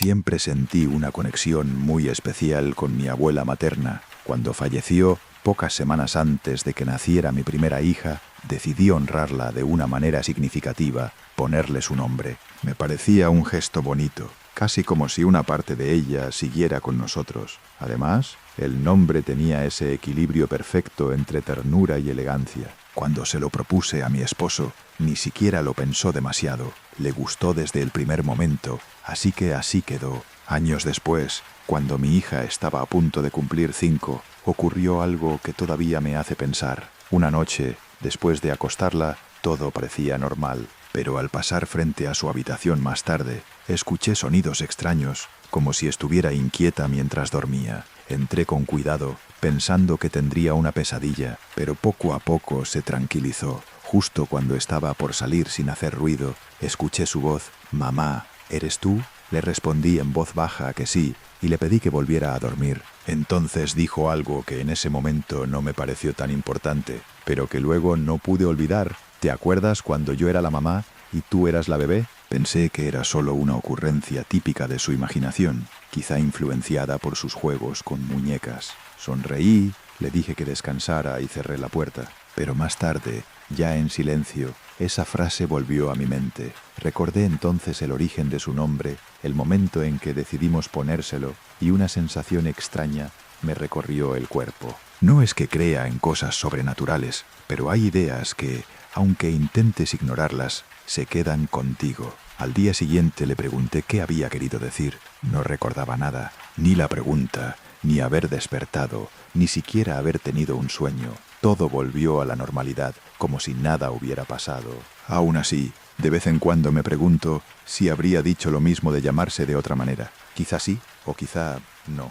Siempre sentí una conexión muy especial con mi abuela materna. Cuando falleció, pocas semanas antes de que naciera mi primera hija, decidí honrarla de una manera significativa, ponerle su nombre. Me parecía un gesto bonito, casi como si una parte de ella siguiera con nosotros. Además, el nombre tenía ese equilibrio perfecto entre ternura y elegancia. Cuando se lo propuse a mi esposo, ni siquiera lo pensó demasiado. Le gustó desde el primer momento, así que así quedó. Años después, cuando mi hija estaba a punto de cumplir 5, ocurrió algo que todavía me hace pensar. Una noche, después de acostarla, todo parecía normal, pero al pasar frente a su habitación más tarde, escuché sonidos extraños, como si estuviera inquieta mientras dormía. Entré con cuidado, pensando que tendría una pesadilla, pero poco a poco se tranquilizó. Justo cuando estaba por salir sin hacer ruido, escuché su voz. «Mamá, ¿eres tú?». Le respondí en voz baja que sí, y le pedí que volviera a dormir. Entonces dijo algo que en ese momento no me pareció tan importante, pero que luego no pude olvidar. «¿Te acuerdas cuando yo era la mamá y tú eras la bebé?». Pensé que era solo una ocurrencia típica de su imaginación, quizá influenciada por sus juegos con muñecas. Sonreí, le dije que descansara y cerré la puerta. Pero más tarde, ya en silencio, esa frase volvió a mi mente. Recordé entonces el origen de su nombre, el momento en que decidimos ponérselo, y una sensación extraña me recorrió el cuerpo. No es que crea en cosas sobrenaturales, pero hay ideas que, aunque intentes ignorarlas, se quedan contigo. Al día siguiente le pregunté qué había querido decir. No recordaba nada, ni la pregunta, ni haber despertado, ni siquiera haber tenido un sueño. Todo volvió a la normalidad, como si nada hubiera pasado. Aún así, de vez en cuando me pregunto si habría dicho lo mismo de llamarse de otra manera. Quizá sí, o quizá no.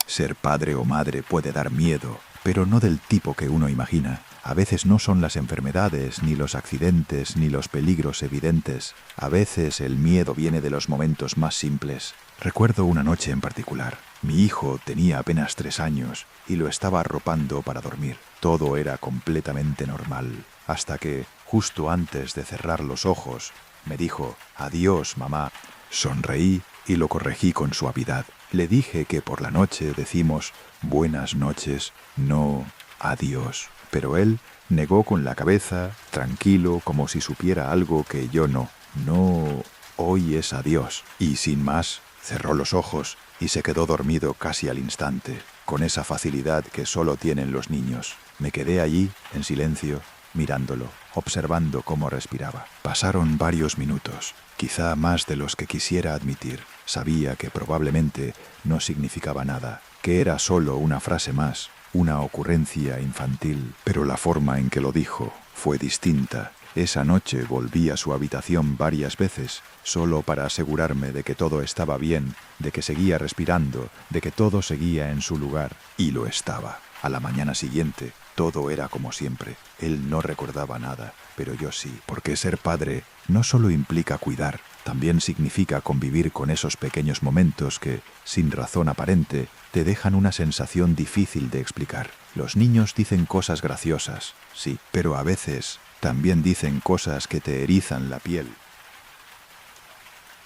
Ser padre o madre puede dar miedo, pero no del tipo que uno imagina. A veces no son las enfermedades, ni los accidentes, ni los peligros evidentes. A veces el miedo viene de los momentos más simples. Recuerdo una noche en particular. Mi hijo tenía apenas 3 años y lo estaba arropando para dormir. Todo era completamente normal, hasta que, justo antes de cerrar los ojos, me dijo: «Adiós, mamá». Sonreí y lo corregí con suavidad. Le dije que por la noche decimos buenas noches, no adiós. Pero él negó con la cabeza, tranquilo, como si supiera algo que yo no. «No, hoy es adiós». Y sin más, cerró los ojos y se quedó dormido casi al instante, con esa facilidad que solo tienen los niños. Me quedé allí, en silencio, mirándolo, observando cómo respiraba. Pasaron varios minutos, quizá más de los que quisiera admitir. Sabía que probablemente no significaba nada, que era solo una frase más, una ocurrencia infantil, pero la forma en que lo dijo fue distinta. Esa noche volví a su habitación varias veces, solo para asegurarme de que todo estaba bien, de que seguía respirando, de que todo seguía en su lugar, y lo estaba. A la mañana siguiente, todo era como siempre. Él no recordaba nada, pero yo sí, porque ser padre no solo implica cuidar, también significa convivir con esos pequeños momentos que, sin razón aparente, te dejan una sensación difícil de explicar. Los niños dicen cosas graciosas, sí, pero a veces también dicen cosas que te erizan la piel.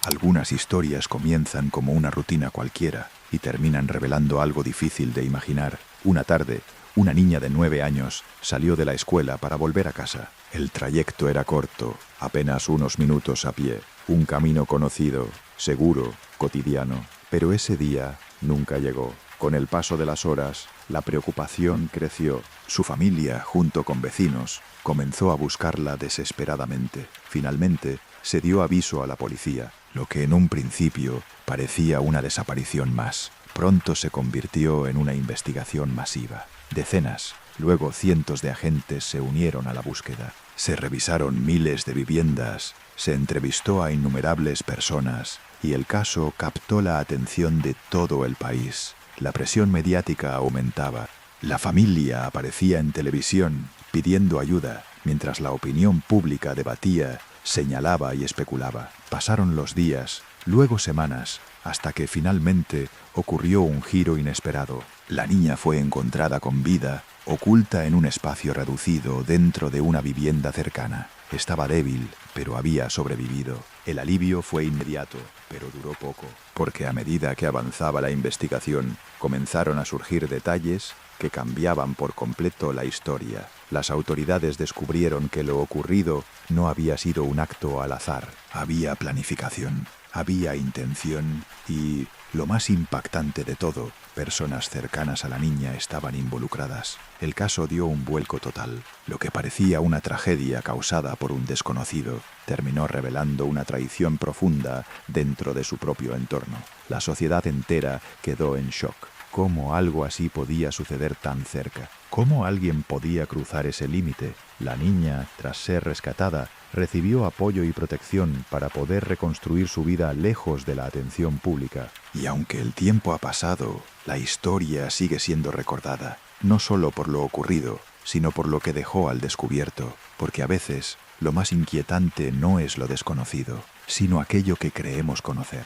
Algunas historias comienzan como una rutina cualquiera y terminan revelando algo difícil de imaginar. Una tarde, una niña de 9 años salió de la escuela para volver a casa. El trayecto era corto, apenas unos minutos a pie. Un camino conocido, seguro, cotidiano. Pero ese día nunca llegó. Con el paso de las horas, la preocupación creció. Su familia, junto con vecinos, comenzó a buscarla desesperadamente. Finalmente, se dio aviso a la policía, lo que en un principio parecía una desaparición más. Pronto se convirtió en una investigación masiva. Decenas, luego cientos de agentes se unieron a la búsqueda. Se revisaron miles de viviendas, se entrevistó a innumerables personas y el caso captó la atención de todo el país. La presión mediática aumentaba. La familia aparecía en televisión pidiendo ayuda, mientras la opinión pública debatía, señalaba y especulaba. Pasaron los días, luego semanas, hasta que finalmente ocurrió un giro inesperado. La niña fue encontrada con vida, oculta en un espacio reducido dentro de una vivienda cercana. Estaba débil, pero había sobrevivido. El alivio fue inmediato, pero duró poco, porque a medida que avanzaba la investigación, comenzaron a surgir detalles que cambiaban por completo la historia. Las autoridades descubrieron que lo ocurrido no había sido un acto al azar. Había planificación, había intención y, lo más impactante de todo, personas cercanas a la niña estaban involucradas. El caso dio un vuelco total. Lo que parecía una tragedia causada por un desconocido terminó revelando una traición profunda dentro de su propio entorno. La sociedad entera quedó en shock. ¿Cómo algo así podía suceder tan cerca? ¿Cómo alguien podía cruzar ese límite? La niña, tras ser rescatada, recibió apoyo y protección para poder reconstruir su vida lejos de la atención pública. Y aunque el tiempo ha pasado, la historia sigue siendo recordada, no solo por lo ocurrido, sino por lo que dejó al descubierto, porque a veces lo más inquietante no es lo desconocido, sino aquello que creemos conocer.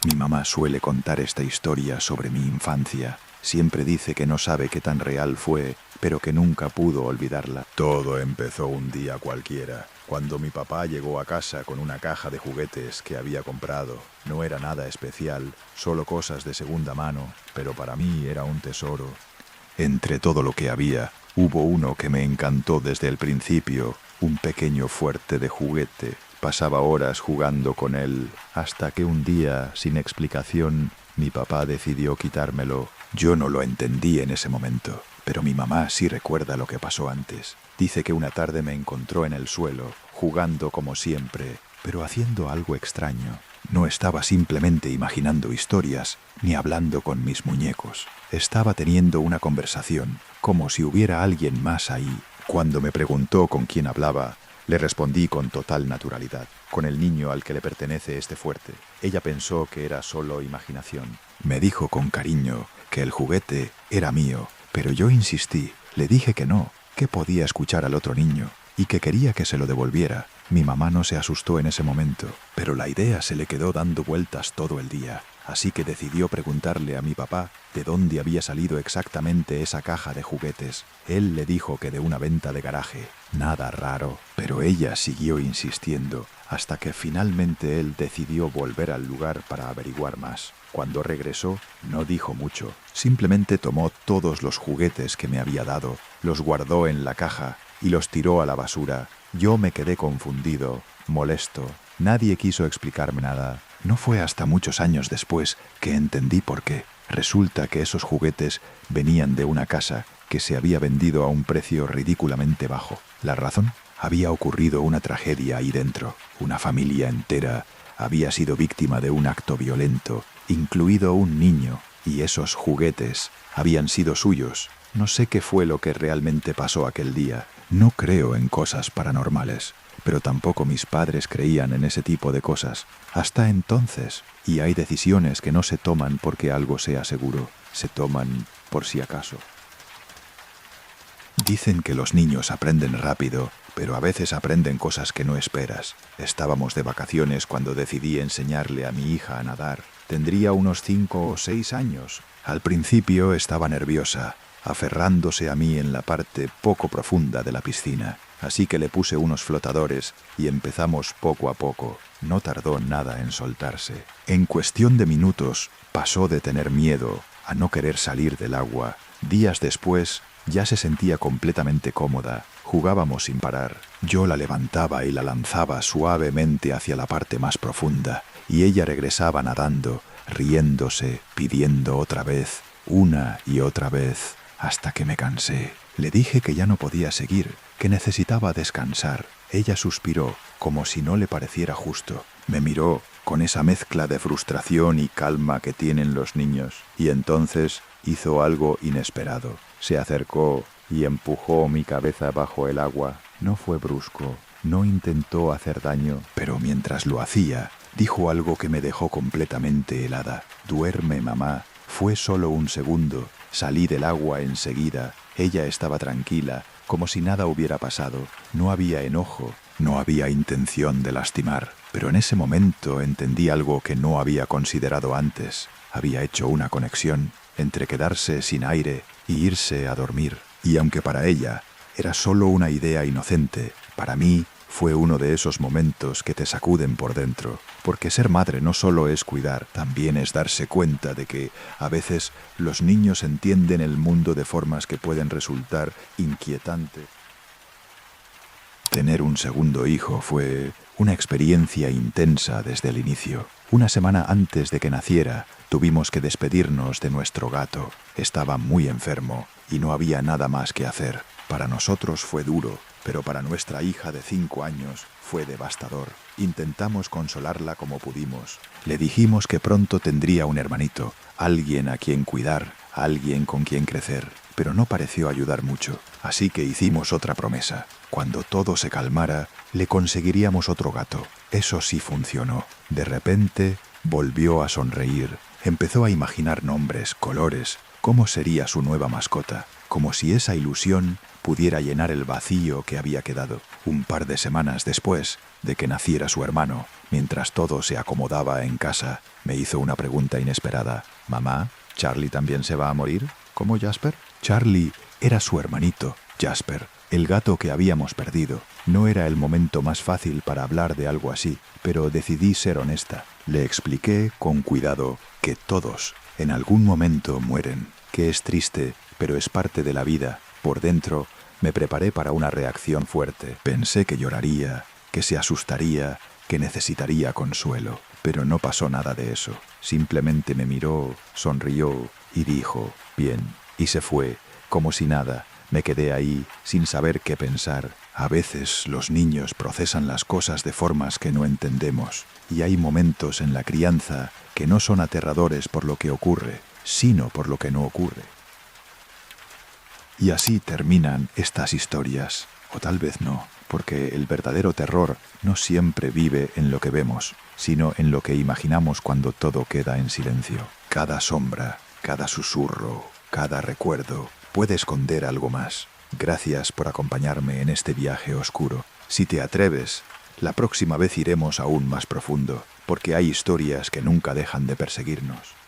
Mi mamá suele contar esta historia sobre mi infancia. Siempre dice que no sabe qué tan real fue, pero que nunca pudo olvidarla. Todo empezó un día cualquiera, cuando mi papá llegó a casa con una caja de juguetes que había comprado. No era nada especial, solo cosas de segunda mano, pero para mí era un tesoro. Entre todo lo que había, hubo uno que me encantó desde el principio, un pequeño fuerte de juguete. Pasaba horas jugando con él, hasta que un día, sin explicación, mi papá decidió quitármelo. Yo no lo entendí en ese momento, pero mi mamá sí recuerda lo que pasó antes. Dice que una tarde me encontró en el suelo, jugando como siempre, pero haciendo algo extraño. No estaba simplemente imaginando historias, ni hablando con mis muñecos. Estaba teniendo una conversación, como si hubiera alguien más ahí. Cuando me preguntó con quién hablaba, le respondí con total naturalidad, con el niño al que le pertenece este fuerte. Ella pensó que era solo imaginación. Me dijo con cariño que el juguete era mío, pero yo insistí. Le dije que no, que podía escuchar al otro niño y que quería que se lo devolviera. Mi mamá no se asustó en ese momento, pero la idea se le quedó dando vueltas todo el día. Así que decidió preguntarle a mi papá de dónde había salido exactamente esa caja de juguetes. Él le dijo que de una venta de garaje. Nada raro, pero ella siguió insistiendo, hasta que finalmente él decidió volver al lugar para averiguar más. Cuando regresó, no dijo mucho. Simplemente tomó todos los juguetes que me había dado, los guardó en la caja y los tiró a la basura. Yo me quedé confundido, molesto. Nadie quiso explicarme nada. No fue hasta muchos años después que entendí por qué. Resulta que esos juguetes venían de una casa que se había vendido a un precio ridículamente bajo. ¿La razón? Había ocurrido una tragedia ahí dentro. Una familia entera había sido víctima de un acto violento, incluido un niño, y esos juguetes habían sido suyos. No sé qué fue lo que realmente pasó aquel día. No creo en cosas paranormales, pero tampoco mis padres creían en ese tipo de cosas. Hasta entonces. Y hay decisiones que no se toman porque algo sea seguro, se toman por si acaso. Dicen que los niños aprenden rápido, pero a veces aprenden cosas que no esperas. Estábamos de vacaciones cuando decidí enseñarle a mi hija a nadar. Tendría unos 5 o 6 años. Al principio estaba nerviosa, aferrándose a mí en la parte poco profunda de la piscina. Así que le puse unos flotadores y empezamos poco a poco. No tardó nada en soltarse. En cuestión de minutos pasó de tener miedo a no querer salir del agua. Días después ya se sentía completamente cómoda. Jugábamos sin parar. Yo la levantaba y la lanzaba suavemente hacia la parte más profunda, y ella regresaba nadando, riéndose, pidiendo otra vez, una y otra vez, hasta que me cansé. Le dije que ya no podía seguir, que necesitaba descansar. Ella suspiró, como si no le pareciera justo. Me miró con esa mezcla de frustración y calma que tienen los niños, y entonces hizo algo inesperado. Se acercó y empujó mi cabeza bajo el agua. No fue brusco, no intentó hacer daño, pero mientras lo hacía, dijo algo que me dejó completamente helada. «Duerme, mamá». Fue solo un segundo. Salí del agua enseguida. Ella estaba tranquila, como si nada hubiera pasado. No había enojo, no había intención de lastimar. Pero en ese momento entendí algo que no había considerado antes. Había hecho una conexión entre quedarse sin aire y irse a dormir. Y aunque para ella Era solo una idea inocente. Para mí, fue uno de esos momentos que te sacuden por dentro, porque ser madre no solo es cuidar, también es darse cuenta de que, a veces, los niños entienden el mundo de formas que pueden resultar inquietantes. Tener un segundo hijo fue una experiencia intensa desde el inicio. Una semana antes de que naciera, tuvimos que despedirnos de nuestro gato. Estaba muy enfermo y no había nada más que hacer. Para nosotros fue duro, pero para nuestra hija de 5 años fue devastador. Intentamos consolarla como pudimos. Le dijimos que pronto tendría un hermanito, alguien a quien cuidar, alguien con quien crecer, pero no pareció ayudar mucho. Así que hicimos otra promesa. Cuando todo se calmara, le conseguiríamos otro gato. Eso sí funcionó. De repente, volvió a sonreír. Empezó a imaginar nombres, colores, cómo sería su nueva mascota, como si esa ilusión pudiera llenar el vacío que había quedado. Un par de semanas después de que naciera su hermano, mientras todo se acomodaba en casa, me hizo una pregunta inesperada. «Mamá, ¿Charlie también se va a morir, como Jasper?» Charlie era su hermanito, Jasper, el gato que habíamos perdido. No era el momento más fácil para hablar de algo así, pero decidí ser honesta. Le expliqué con cuidado que todos, en algún momento, mueren, que es triste, pero es parte de la vida. Por dentro, me preparé para una reacción fuerte. Pensé que lloraría, que se asustaría, que necesitaría consuelo. Pero no pasó nada de eso. Simplemente me miró, sonrió y dijo, «Bien», y se fue, como si nada. Me quedé ahí, sin saber qué pensar. A veces los niños procesan las cosas de formas que no entendemos, y hay momentos en la crianza que no son aterradores por lo que ocurre, sino por lo que no ocurre. Y así terminan estas historias, o tal vez no, porque el verdadero terror no siempre vive en lo que vemos, sino en lo que imaginamos cuando todo queda en silencio. Cada sombra, cada susurro, cada recuerdo puede esconder algo más. Gracias por acompañarme en este viaje oscuro. Si te atreves, la próxima vez iremos aún más profundo, porque hay historias que nunca dejan de perseguirnos.